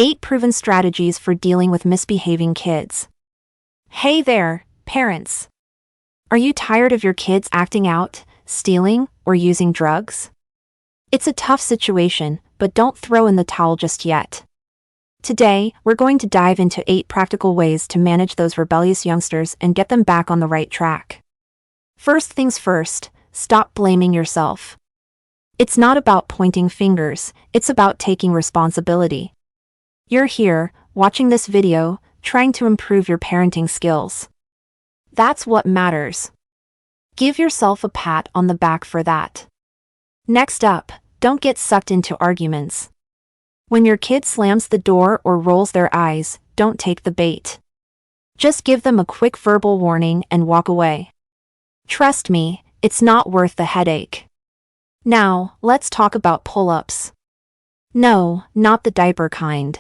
8 proven strategies for dealing with misbehaving kids. Hey there, parents! Are you tired of your kids acting out, stealing, or using drugs? It's a tough situation, but don't throw in the towel just yet. Today, we're going to dive into 8 practical ways to manage those rebellious youngsters and get them back on the right track. First things first, stop blaming yourself. It's not about pointing fingers, it's about taking responsibility. You're here, watching this video, trying to improve your parenting skills. That's what matters. Give yourself a pat on the back for that. Next up, don't get sucked into arguments. When your kid slams the door or rolls their eyes, don't take the bait. Just give them a quick verbal warning and walk away. Trust me, it's not worth the headache. Now, let's talk about pull-ups. No, not the diaper kind.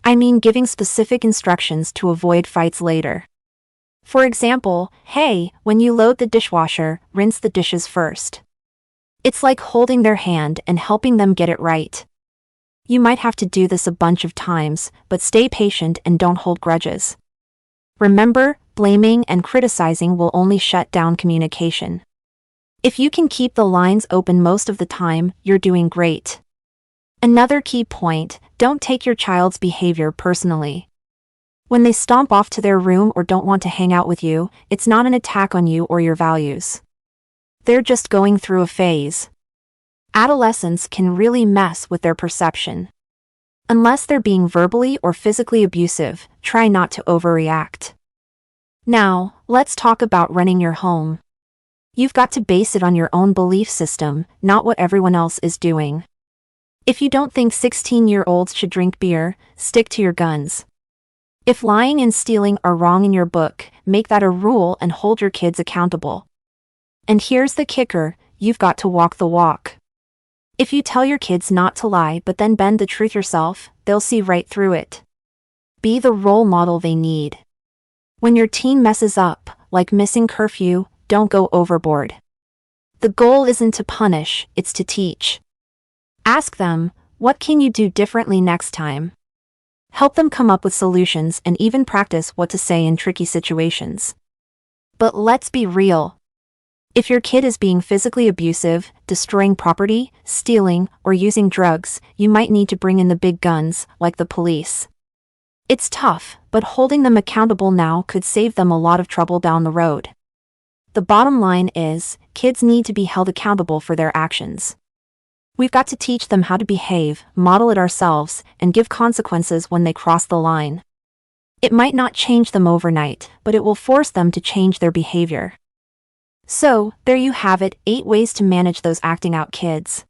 I mean giving specific instructions to avoid fights later. For example, hey, when you load the dishwasher, rinse the dishes first. It's like holding their hand and helping them get it right. You might have to do this a bunch of times, but stay patient and don't hold grudges. Remember, blaming and criticizing will only shut down communication. If you can keep the lines open most of the time, you're doing great. Another key point, don't take your child's behavior personally. When they stomp off to their room or don't want to hang out with you, it's not an attack on you or your values. They're just going through a phase. Adolescents can really mess with their perception. Unless they're being verbally or physically abusive, try not to overreact. Now, let's talk about running your home. You've got to base it on your own belief system, not what everyone else is doing. If you don't think 16-year-olds should drink beer, stick to your guns. If lying and stealing are wrong in your book, make that a rule and hold your kids accountable. And here's the kicker, you've got to walk the walk. If you tell your kids not to lie but then bend the truth yourself, they'll see right through it. Be the role model they need. When your teen messes up, like missing curfew, don't go overboard. The goal isn't to punish, it's to teach. Ask them, what can you do differently next time? Help them come up with solutions and even practice what to say in tricky situations. But let's be real. If your kid is being physically abusive, destroying property, stealing, or using drugs, you might need to bring in the big guns, like the police. It's tough, but holding them accountable now could save them a lot of trouble down the road. The bottom line is, kids need to be held accountable for their actions. We've got to teach them how to behave, model it ourselves, and give consequences when they cross the line. It might not change them overnight, but it will force them to change their behavior. So, there you have it, 8 ways to manage those acting out kids.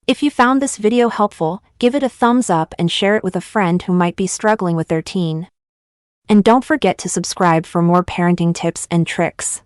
If you found this video helpful, give it a thumbs up and share it with a friend who might be struggling with their teen. And don't forget to subscribe for more parenting tips and tricks.